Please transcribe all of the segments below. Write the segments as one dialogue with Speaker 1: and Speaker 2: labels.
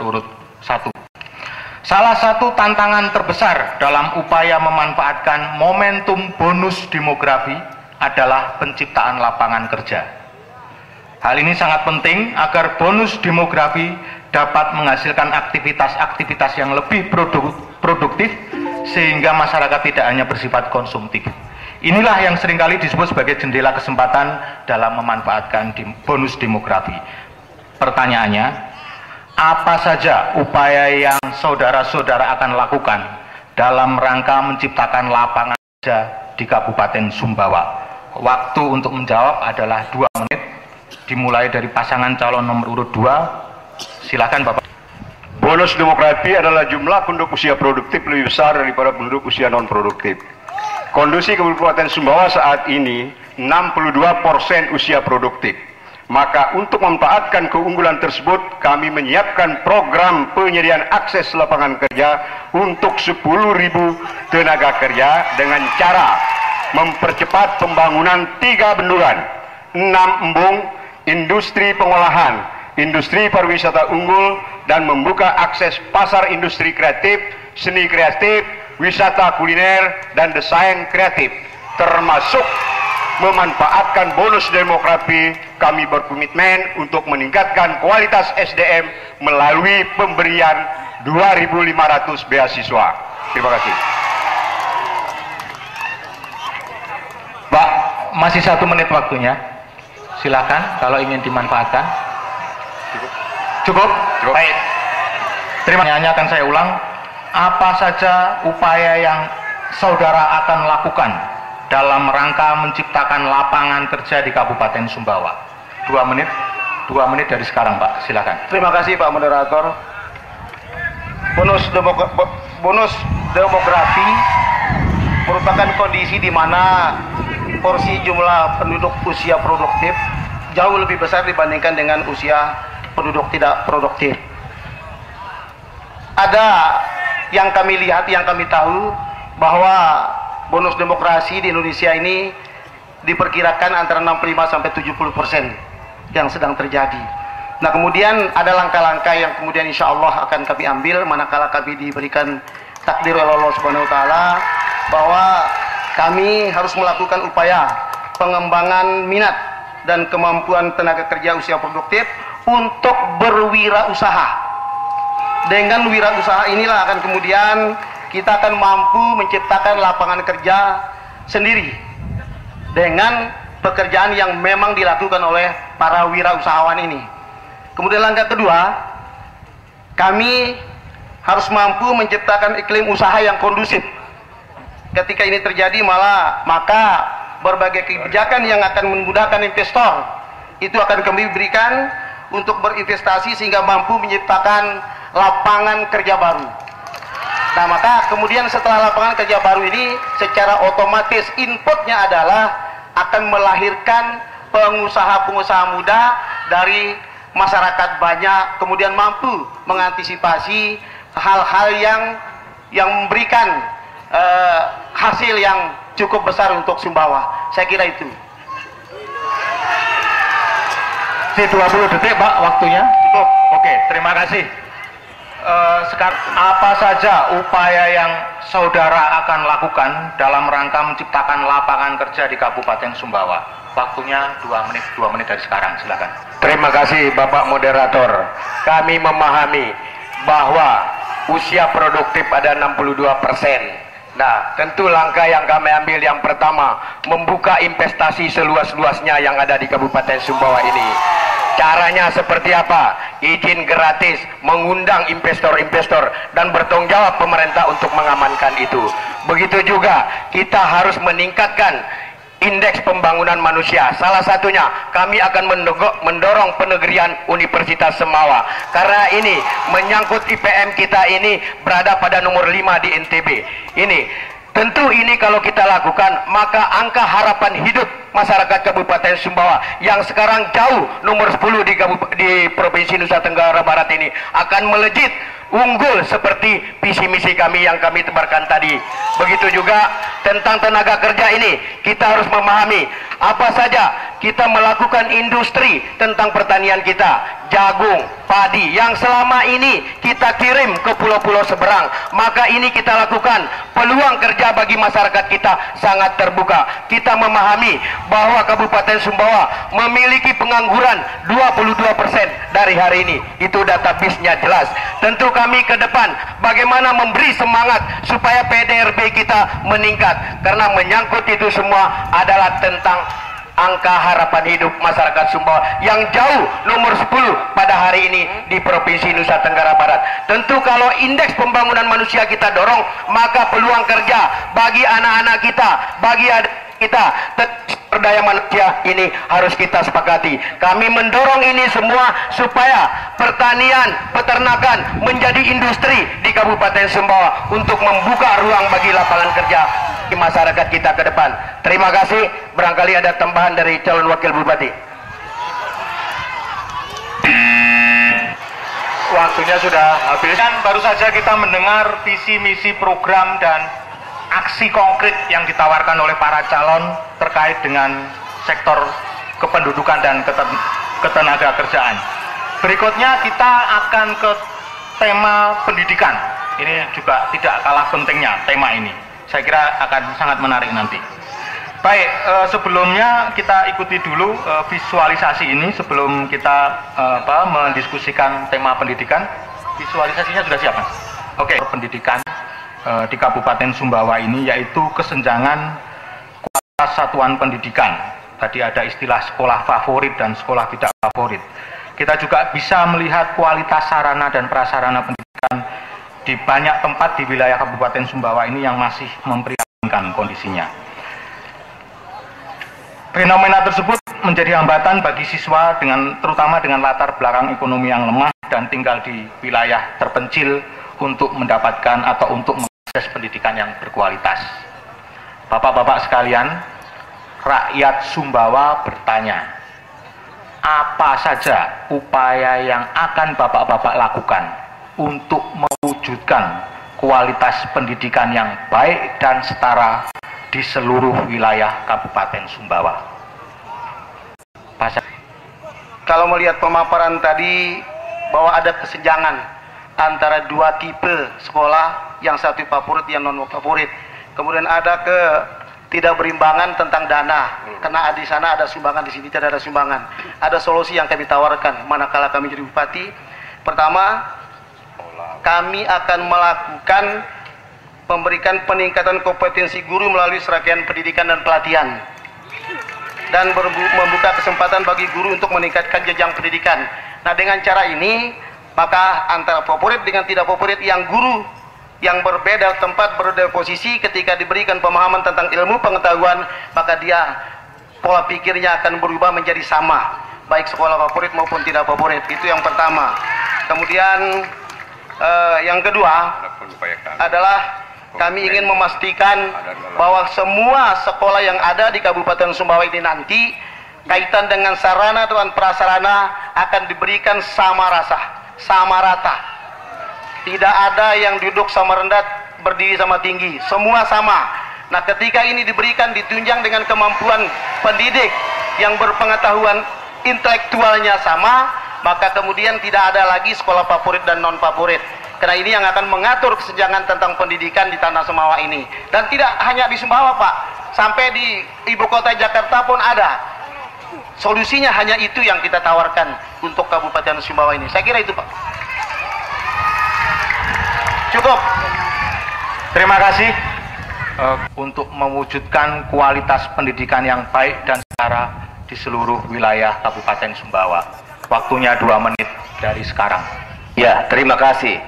Speaker 1: urut 1. Salah satu tantangan terbesar dalam upaya memanfaatkan momentum bonus demografi adalah penciptaan lapangan kerja. Hal ini sangat penting agar bonus demografi dapat menghasilkan aktivitas-aktivitas yang lebih produktif sehingga masyarakat tidak hanya bersifat konsumtif. Inilah yang seringkali disebut sebagai jendela kesempatan dalam memanfaatkan bonus demografi. Pertanyaannya, apa saja upaya yang saudara-saudara akan lakukan dalam rangka menciptakan lapangan kerja di Kabupaten Sumbawa? Waktu untuk menjawab adalah 2 menit, dimulai dari pasangan calon nomor urut 2. Silakan Bapak.
Speaker 2: Bonus demografi adalah jumlah penduduk usia produktif lebih besar daripada penduduk usia non produktif. Kondisi Kabupaten Sumbawa saat ini 62% usia produktif. Maka untuk memanfaatkan keunggulan tersebut, kami menyiapkan program penyediaan akses lapangan kerja untuk 10.000 tenaga kerja dengan cara mempercepat pembangunan 3 bendungan, 6 embung, industri pengolahan, industri pariwisata unggul, dan membuka akses pasar industri kreatif, seni kreatif, wisata kuliner, dan desain kreatif, termasuk memanfaatkan bonus demografi. Kami berkomitmen untuk meningkatkan kualitas SDM melalui pemberian 2.500 beasiswa. Terima kasih.
Speaker 1: Pak, masih 1 menit waktunya. Silakan kalau ingin dimanfaatkan. Cukup? Cukup. Baik. Terima kasih. Akan saya ulang. Apa saja upaya yang saudara akan lakukan dalam rangka menciptakan lapangan kerja di Kabupaten Sumbawa? 2 menit dari sekarang, Pak. Silakan.
Speaker 3: Terima kasih Pak Moderator. Bonus demografi merupakan kondisi di mana porsi jumlah penduduk usia produktif jauh lebih besar dibandingkan dengan usia penduduk tidak produktif. Ada yang kami lihat, yang kami tahu bahwa bonus demografi di Indonesia ini diperkirakan antara 65 sampai 70% yang sedang terjadi. Nah, kemudian ada langkah-langkah yang kemudian insya Allah akan kami ambil manakala kami diberikan takdir oleh Allah Subhanahu Wa Taala bahwa kami harus melakukan upaya pengembangan minat dan kemampuan tenaga kerja usia produktif untuk berwirausaha. Dengan wirausaha inilah akan kemudian kita akan mampu menciptakan lapangan kerja sendiri dengan pekerjaan yang memang dilakukan oleh para wirausahawan ini. Kemudian langkah kedua, kami harus mampu menciptakan iklim usaha yang kondusif. Ketika ini terjadi maka berbagai kebijakan yang akan memudahkan investor itu akan kami berikan untuk berinvestasi sehingga mampu menciptakan lapangan kerja baru. Nah, maka kemudian setelah lapangan kerja baru ini secara otomatis inputnya adalah akan melahirkan pengusaha-pengusaha muda dari masyarakat banyak, kemudian mampu mengantisipasi hal-hal yang memberikan hasil yang cukup besar untuk Sumbawa. Saya kira itu.
Speaker 1: 20 detik Pak waktunya. Cukup. Oke, terima kasih. Sekarang apa saja upaya yang saudara akan lakukan dalam rangka menciptakan lapangan kerja di Kabupaten Sumbawa? Waktunya 2 menit dari sekarang. Silakan.
Speaker 2: Terima kasih Bapak Moderator. Kami memahami bahwa usia produktif ada 62%. Nah, tentu langkah yang kami ambil yang pertama, membuka investasi seluas-luasnya yang ada di Kabupaten Sumbawa ini. Caranya seperti apa? Izin gratis, mengundang investor-investor, dan bertanggung jawab pemerintah untuk mengamankan itu. Begitu juga kita harus meningkatkan indeks pembangunan manusia. Salah satunya kami akan mendorong penegrian Universitas Semawa, karena ini menyangkut IPM kita ini berada pada nomor 5 di NTB. Ini tentu ini kalau kita lakukan, maka angka harapan hidup masyarakat Kabupaten Sumbawa yang sekarang jauh nomor 10 di Provinsi Nusa Tenggara Barat ini akan melejit unggul seperti visi misi kami yang kami tebarkan tadi. Begitu juga tentang tenaga kerja ini, kita harus memahami Apa saja kita melakukan industri tentang pertanian kita, jagung, padi yang selama ini kita kirim ke pulau-pulau seberang, maka ini kita lakukan. Peluang kerja bagi masyarakat kita sangat terbuka. Kita memahami bahwa Kabupaten Sumbawa memiliki pengangguran 22% dari hari ini. Itu database-nya jelas. Tentu kami ke depan bagaimana memberi semangat supaya PDRB kita meningkat, karena menyangkut itu semua adalah tentang angka harapan hidup masyarakat Sumbawa yang jauh nomor 10 pada hari ini di Provinsi Nusa Tenggara Barat. Tentu kalau indeks pembangunan manusia kita dorong, maka peluang kerja bagi anak-anak kita, bagi adik kita, daya manusia ini harus kita sepakati. Kami mendorong ini semua supaya pertanian, peternakan menjadi industri di Kabupaten Sumbawa untuk membuka ruang bagi lapangan kerja di masyarakat kita ke depan. Terima kasih. Barangkali ada tambahan dari calon wakil bupati.
Speaker 1: Waktunya sudah habis. Dan baru saja kita mendengar visi misi program dan aksi konkret yang ditawarkan oleh para calon terkait dengan sektor kependudukan dan ketenaga kerjaan. Berikutnya kita akan ke tema pendidikan. Ini juga tidak kalah pentingnya tema ini. Saya kira akan sangat menarik nanti. Baik, sebelumnya kita ikuti dulu visualisasi ini sebelum kita mendiskusikan tema pendidikan. Visualisasinya sudah siap, Mas? Oke, pendidikan di Kabupaten Sumbawa ini yaitu kesenjangan kualitas satuan pendidikan. Tadi ada istilah sekolah favorit dan sekolah tidak favorit. Kita juga bisa melihat kualitas sarana dan prasarana pendidikan di banyak tempat di wilayah Kabupaten Sumbawa ini yang masih memprihatinkan kondisinya. Fenomena tersebut menjadi hambatan bagi siswa terutama dengan latar belakang ekonomi yang lemah dan tinggal di wilayah terpencil untuk mendapatkan atau untuk mengakses pendidikan yang berkualitas. Bapak-bapak sekalian, rakyat Sumbawa bertanya, apa saja upaya yang akan bapak-bapak lakukan untuk mewujudkan kualitas pendidikan yang baik dan setara di seluruh wilayah Kabupaten Sumbawa?
Speaker 3: Kalau melihat pemaparan tadi bahwa ada kesenjangan antara dua tipe sekolah, yang satu favorit, yang non favorit. Kemudian ada tidak berimbangan tentang dana, karena di sana ada sumbangan, di sini tidak ada sumbangan. Ada solusi yang kami tawarkan manakala kami jadi bupati. Pertama, kami akan melakukan memberikan peningkatan kompetensi guru melalui serangkaian pendidikan dan pelatihan, dan membuka kesempatan bagi guru untuk meningkatkan jenjang pendidikan. Nah, dengan cara ini maka antara favorit dengan tidak favorit, yang guru yang berbeda tempat, berbeda posisi, ketika diberikan pemahaman tentang ilmu pengetahuan, maka dia pola pikirnya akan berubah menjadi sama, baik sekolah favorit maupun tidak favorit. Itu yang pertama. Kemudian yang kedua adalah kami ingin memastikan bahwa semua sekolah yang ada di Kabupaten Sumbawa ini nanti kaitan dengan sarana dan prasarana akan diberikan sama rata. Tidak ada yang duduk sama rendah, berdiri sama tinggi, semua sama. Nah, ketika ini diberikan ditunjang dengan kemampuan pendidik yang berpengetahuan intelektualnya sama, maka kemudian tidak ada lagi sekolah favorit dan non favorit. Karena ini yang akan mengatur kesenjangan tentang pendidikan di tanah Sumbawa ini. Dan tidak hanya di Sumbawa, Pak, sampai di ibu kota Jakarta pun ada. Solusinya hanya itu yang kita tawarkan untuk Kabupaten Sumbawa ini. Saya kira itu, Pak. Cukup.
Speaker 1: Terima kasih. Untuk mewujudkan kualitas pendidikan yang baik dan setara di seluruh wilayah Kabupaten Sumbawa. Waktunya 2 menit dari sekarang.
Speaker 2: Ya, terima kasih.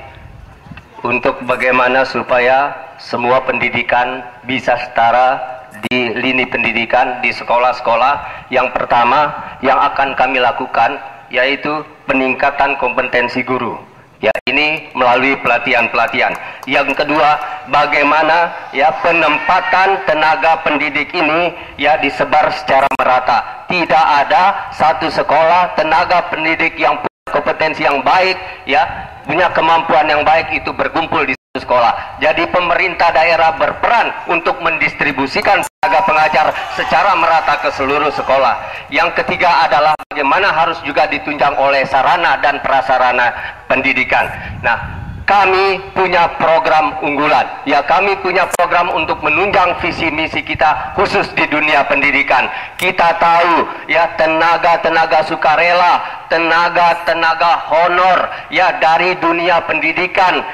Speaker 2: Untuk bagaimana supaya semua pendidikan bisa setara di lini pendidikan di sekolah-sekolah, yang pertama yang akan kami lakukan yaitu peningkatan kompetensi guru. Ya, ini melalui pelatihan-pelatihan. Yang kedua, bagaimana ya penempatan tenaga pendidik ini ya disebar secara merata. Tidak ada satu sekolah tenaga pendidik yang punya kompetensi yang baik, ya punya kemampuan yang baik itu berkumpul di sekolah. Jadi pemerintah daerah berperan untuk mendistribusikan tenaga pengajar secara merata ke seluruh sekolah. Yang ketiga adalah bagaimana harus juga ditunjang oleh sarana dan prasarana pendidikan. Nah, kami punya program unggulan. Ya, kami punya program untuk menunjang visi misi kita khusus di dunia pendidikan. Kita tahu ya, tenaga-tenaga sukarela, tenaga-tenaga honor ya dari dunia pendidikan,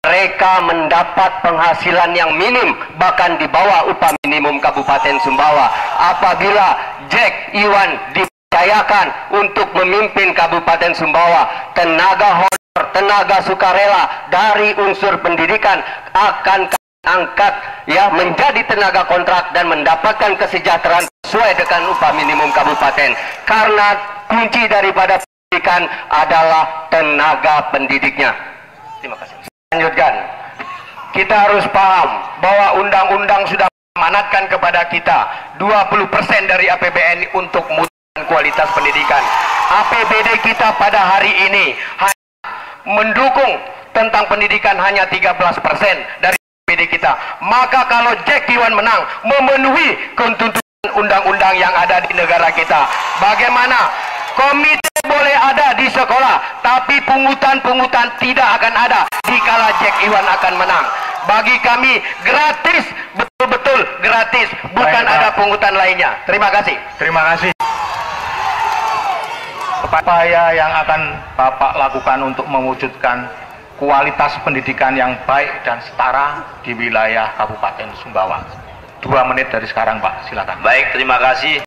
Speaker 2: mereka mendapat penghasilan yang minim, bahkan di bawah upah minimum Kabupaten Sumbawa. Apabila Jack Iwan dipercayakan untuk memimpin Kabupaten Sumbawa, tenaga honor, tenaga sukarela dari unsur pendidikan akan angkat ya menjadi tenaga kontrak dan mendapatkan kesejahteraan sesuai dengan upah minimum kabupaten. Karena kunci daripada pendidikan adalah tenaga pendidiknya. Terima kasih. Lanjutkan. Kita harus paham bahwa undang-undang sudah mengamanatkan kepada kita 20% dari APBN untuk meningkatkan kualitas pendidikan. APBD kita pada hari ini mendukung tentang pendidikan hanya 13% dari APBD kita. Maka kalau Jack Iwan menang, memenuhi tuntutan undang-undang yang ada di negara kita. Bagaimana? Komite boleh ada di sekolah, tapi pungutan-pungutan tidak akan ada dikala Jack Iwan akan menang. Bagi kami gratis, betul-betul gratis, bukan ada pungutan lainnya. Terima kasih.
Speaker 1: Terima kasih. Upaya yang akan Bapak lakukan untuk mewujudkan kualitas pendidikan yang baik dan setara di wilayah Kabupaten Sumbawa. 2 menit dari sekarang, Pak, silakan.
Speaker 4: Baik, terima kasih.